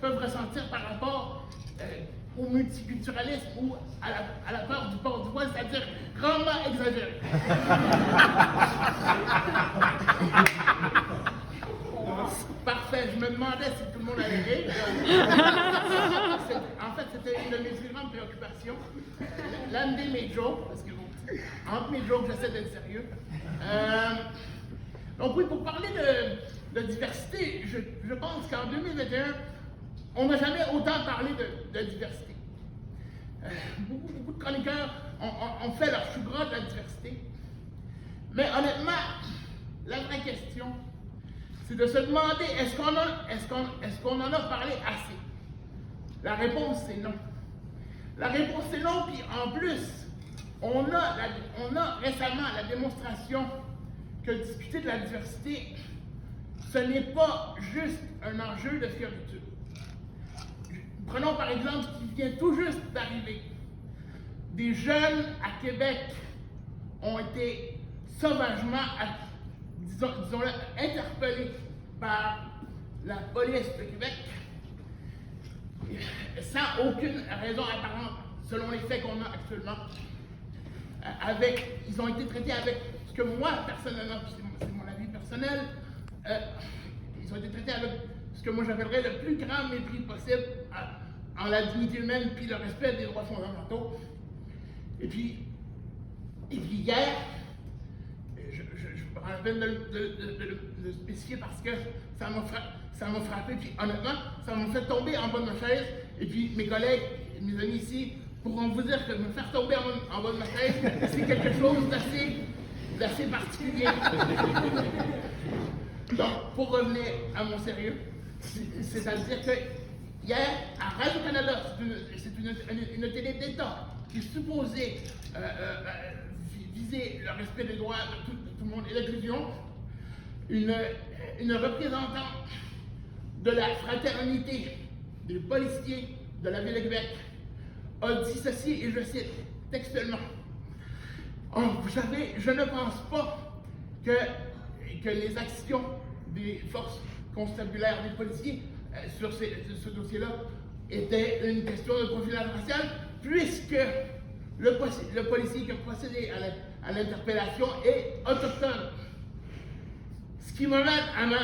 peuvent ressentir par rapport au multiculturalisme ou à la peur du port du voile, c'est-à-dire grandement exagéré. Parfait, je me demandais si tout le monde allait rire. En fait, c'était une de mes plus grandes préoccupations. L'un de mes jokes, parce que entre mes jokes, j'essaie d'être sérieux. Donc oui, pour parler de diversité, je pense qu'en 2021, on n'a jamais autant parlé de diversité. Beaucoup de chroniqueurs ont fait leur chou gras de la diversité. Mais honnêtement, la vraie question, c'est de se demander est-ce qu'on en a parlé assez? La réponse c'est non. La réponse c'est non, puis en plus, on a récemment la démonstration que discuter de la diversité, ce n'est pas juste un enjeu de fioriture. Prenons par exemple ce qui vient tout juste d'arriver. Des jeunes à Québec ont été sauvagement, disons-le, interpellés par la police de Québec sans aucune raison apparente, selon les faits qu'on a actuellement. Ils ont été traités avec ce que moi, personnellement, c'est mon avis personnel, ils ont été traités avec ce que moi j'appellerais le plus grand mépris possible en la dignité humaine puis le respect des droits fondamentaux. Et puis hier, je prends la peine de le spécifier parce que ça m'a frappé, puis honnêtement, ça m'a fait tomber en bas de ma chaise. Et puis mes collègues, mes amis ici, pourront vous dire que me faire tomber en bas de ma chaise, c'est quelque chose d'assez particulier. Donc, pour revenir à mon sérieux, c'est-à-dire que hier, à Radio-Canada, c'est une télé d'État qui est supposée viser le respect des droits de tout le monde et l'inclusion, une représentante de la fraternité des policiers de la Ville de Québec a dit ceci, et je cite textuellement. Oh, vous savez, je ne pense pas que les actions des forces constabulaires des policiers sur ce dossier-là étaient une question de profilage racial, puisque le policier qui a procédé à l'interpellation est autochtone. Ce qui me mène à ma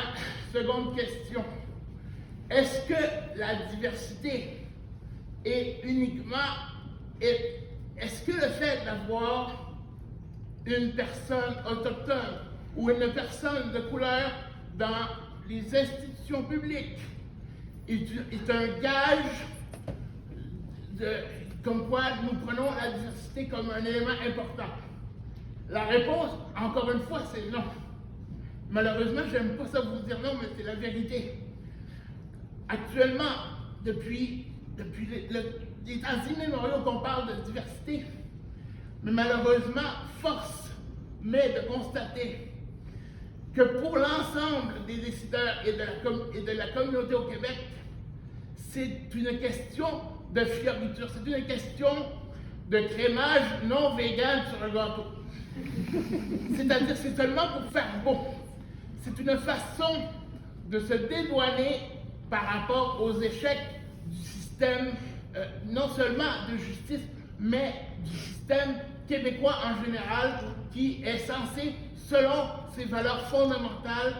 seconde question. Est-ce que la diversité est uniquement... Est-ce que le fait d'avoir une personne autochtone ou une personne de couleur dans les institutions publiques est un gage comme quoi nous prenons la diversité comme un élément important? La réponse, encore une fois, c'est non. Malheureusement, j'aime pas ça vous dire non, mais c'est la vérité. Actuellement, depuis les temps immémoriaux qu'on parle de diversité, mais malheureusement, force m'est de constater que pour l'ensemble des décideurs et de la communauté au Québec, c'est une question de fioriture, c'est une question de crémage non vegan sur un gâteau. C'est-à-dire, c'est seulement pour faire beau. C'est une façon de se dédouaner par rapport aux échecs du système, non seulement de justice, mais du système québécois en général, qui est censé, selon ses valeurs fondamentales,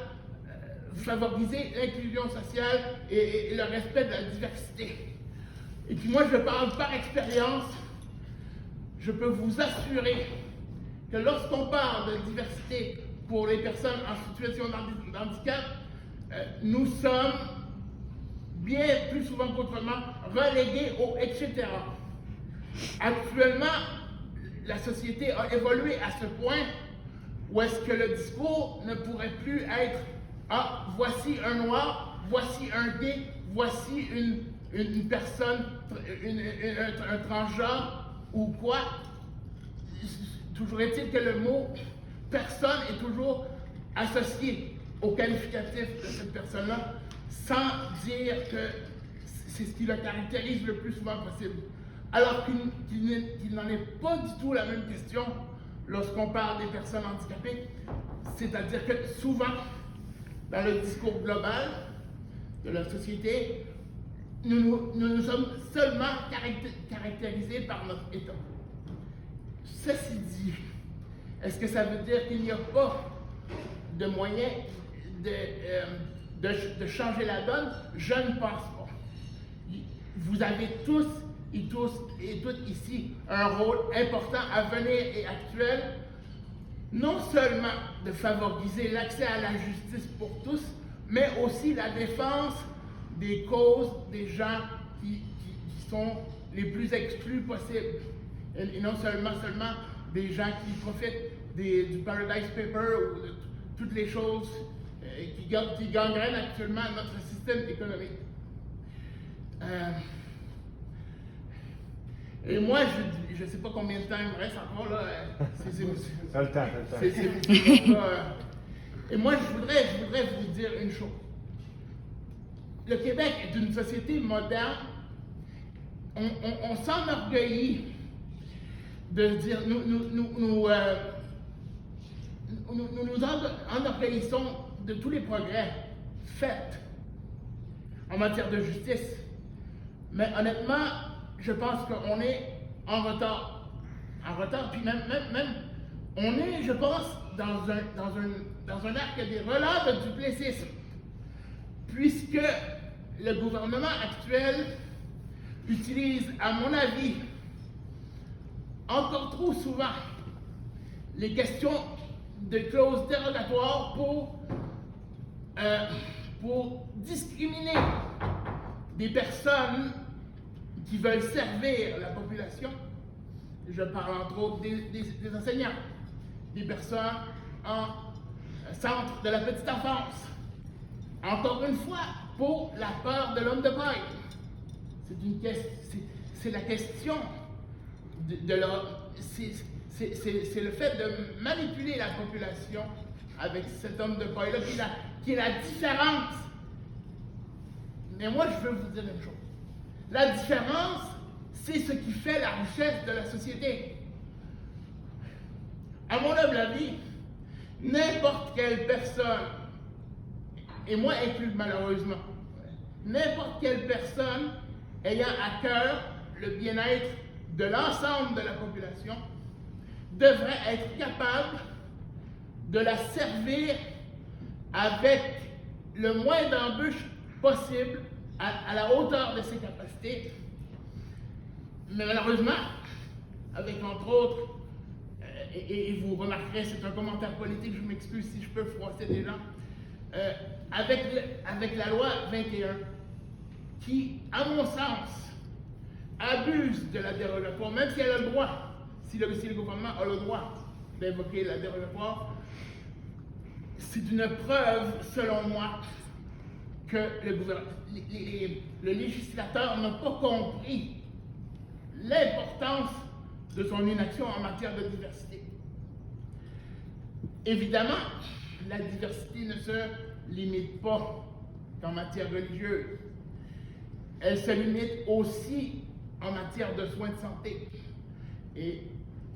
favoriser l'inclusion sociale et le respect de la diversité. Et puis moi, je parle par expérience, je peux vous assurer que lorsqu'on parle de diversité pour les personnes en situation d'handicap, nous sommes bien plus souvent qu'autrement relégués au etc. Actuellement, la société a évolué à ce point où est-ce que le discours ne pourrait plus être « Ah, voici un noir, voici un gay, voici une personne, un transgenre ou quoi ». Toujours est-il que le mot « personne » est toujours associé au qualificatif de cette personne-là, sans dire que c'est ce qui le caractérise le plus souvent possible. Alors qu'il n'en est pas du tout la même question lorsqu'on parle des personnes handicapées. C'est-à-dire que souvent, dans le discours global de la société, nous sommes seulement caractérisés par notre état. Ceci dit, est-ce que ça veut dire qu'il n'y a pas de moyen de changer la donne? Je ne pense pas. Vous avez tous et toutes ici un rôle important à venir et actuel, non seulement de favoriser l'accès à la justice pour tous, mais aussi la défense des causes des gens qui sont les plus exclus possibles. Et non seulement des gens qui profitent du Paradise Paper ou de toutes les choses qui gangrènent actuellement notre système économique. Et moi, je ne sais pas combien de temps il me reste encore là. T'as le temps. Et moi, je voudrais vous dire une chose. Le Québec est une société moderne. On s'enorgueillit de dire, nous enorgueillissons de tous les progrès faits en matière de justice. Mais honnêtement, je pense qu'on est en retard. Puis même, on est, je pense, dans un arc des relents de duplessisme. Puisque le gouvernement actuel utilise, à mon avis, encore trop souvent les questions de clauses dérogatoires pour discriminer des personnes qui veulent servir la population. Je parle entre autres des enseignants, des personnes en centre de la petite enfance. Encore une fois, pour la peur de l'homme de paille. C'est la question c'est le fait de manipuler la population avec cet homme de paille-là qui est la différence. Mais moi, je veux vous dire une chose. La différence, c'est ce qui fait la richesse de la société. À mon humble avis, n'importe quelle personne, et moi inclus malheureusement, n'importe quelle personne ayant à cœur le bien-être de l'ensemble de la population devrait être capable de la servir avec le moins d'embûches possible à la hauteur de ses capacités. Mais malheureusement, avec entre autres, et vous remarquerez, c'est un commentaire politique, je m'excuse si je peux froisser des gens, avec la loi 21, qui, à mon sens, abuse de la dérogatoire, même si elle a le droit, si le gouvernement a le droit d'invoquer la dérogatoire, c'est une preuve, selon moi, que le législateur n'a pas compris l'importance de son inaction en matière de diversité. Évidemment, la diversité ne se limite pas qu'en matière religieuse. Elle se limite aussi en matière de soins de santé. Et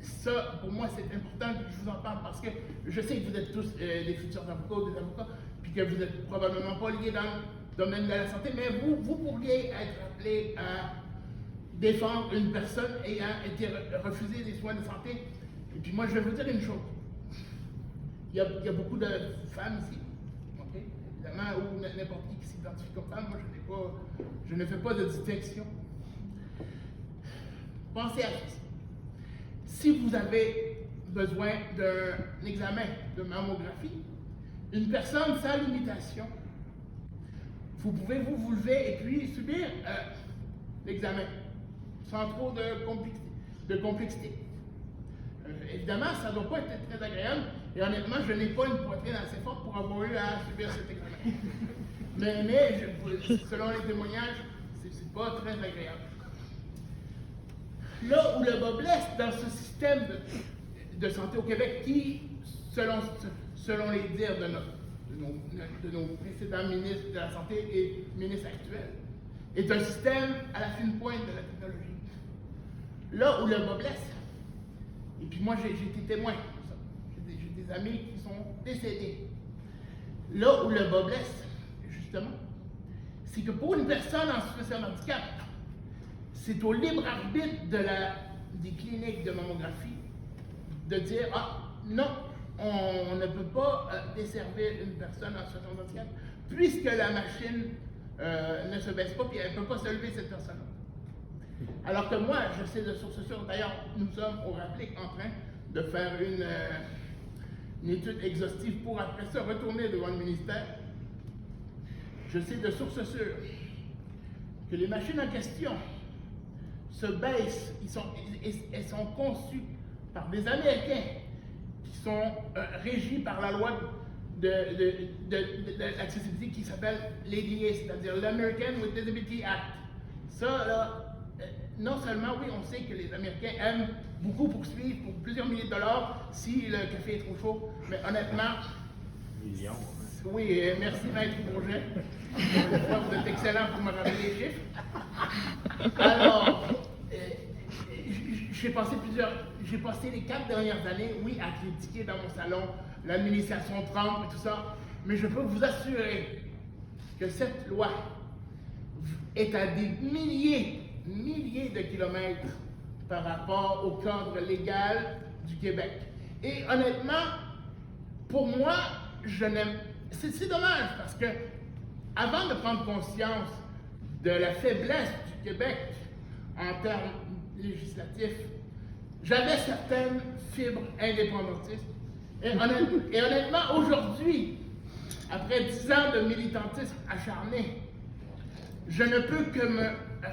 ça, pour moi, c'est important que je vous en parle parce que je sais que vous êtes tous des futurs avocats ou des avocats, puis que vous n'êtes probablement pas liés dans le domaine de la santé, mais vous pourriez être appelé à défendre une personne ayant été refusée des soins de santé. Et puis moi, je vais vous dire une chose. Il y a beaucoup de femmes ici, okay? Évidemment, ou n'importe qui s'identifie comme femme. Moi, je ne fais pas de distinction. Pensez à ça. Si vous avez besoin d'un examen de mammographie, une personne sans limitation, vous pouvez vous lever et puis subir l'examen sans trop de complexité. Évidemment, ça ne doit pas être très agréable et honnêtement, je n'ai pas une poitrine assez forte pour avoir eu à subir cet examen. mais selon les témoignages, c'est pas très agréable. Là où le bas blesse dans ce système de santé au Québec, qui, selon les dires de nos précédents ministres de la Santé et ministres actuels, est un système à la fine pointe de la technologie. Là où le bas blesse, et puis moi j'ai été témoin de ça, j'ai des amis qui sont décédés. Là où le bas blesse, justement, c'est que pour une personne en situation de handicap, c'est au libre arbitre des cliniques de mammographie de dire « Ah, non, on ne peut pas desservir une personne en situation de handicap puisque la machine ne se baisse pas et elle ne peut pas se lever, cette personne-là. » Alors que moi, je sais de sources sûres, d'ailleurs, nous sommes au RAPLIC en train de faire une étude exhaustive pour après ça retourner devant le ministère. Je sais de sources sûres que les machines en question se baissent, elles sont conçues par des Américains qui sont régis par la loi de l'accessibilité qui s'appelle l'ADA, c'est-à-dire l'American with Disability Act. Ça, là, non seulement, oui, on sait que les Américains aiment beaucoup poursuivre pour plusieurs milliers de dollars si le café est trop chaud, mais honnêtement... Millions. Oui, merci Maître Bourget. Vous êtes excellent pour me rappeler les chiffres. Alors, j'ai passé les 4 dernières années, oui, à critiquer dans mon salon l'administration Trump et tout ça, mais je peux vous assurer que cette loi est à des milliers de kilomètres par rapport au cadre légal du Québec. Et honnêtement, pour moi, c'est dommage parce que avant de prendre conscience de la faiblesse du Québec en termes législatifs, j'avais certaines fibres indépendantistes. Et honnêtement, aujourd'hui, après 10 ans de militantisme acharné, je ne peux que me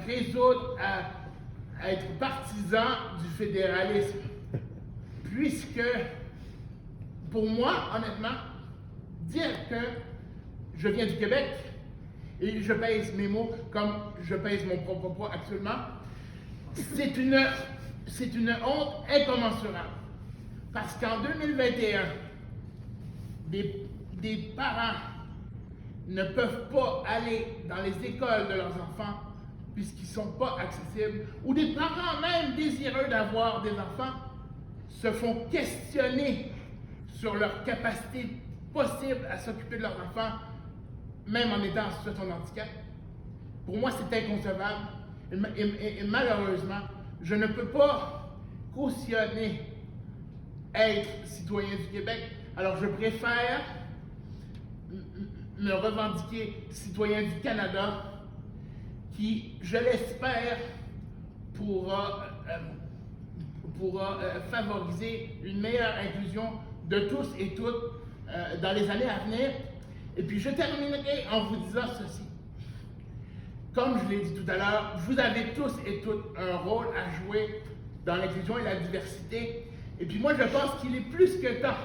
résoudre à être partisan du fédéralisme. Puisque, pour moi, honnêtement, dire que je viens du Québec et je pèse mes mots comme je pèse mon propre poids actuellement, c'est une honte incommensurable. Parce qu'en 2021, des parents ne peuvent pas aller dans les écoles de leurs enfants puisqu'ils ne sont pas accessibles, ou des parents même désireux d'avoir des enfants se font questionner sur leur capacité possible à s'occuper de leurs enfants, même en étant en situation de handicap. Pour moi, c'est inconcevable. Et malheureusement, je ne peux pas cautionner être citoyen du Québec. Alors, je préfère me revendiquer citoyen du Canada, qui, je l'espère, pourra favoriser une meilleure inclusion de tous et toutes dans les années à venir. Et puis, je terminerai en vous disant ceci. Comme je l'ai dit tout à l'heure, vous avez tous et toutes un rôle à jouer dans l'inclusion et la diversité. Et puis moi, je pense qu'il est plus que temps,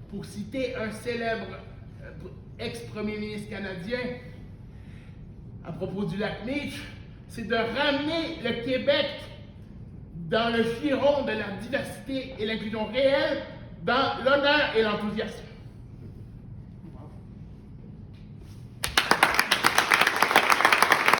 pour citer un célèbre ex-premier ministre canadien, à propos du lac Meech, c'est de ramener le Québec dans le giron de la diversité et l'inclusion réelle, dans l'honneur et l'enthousiasme.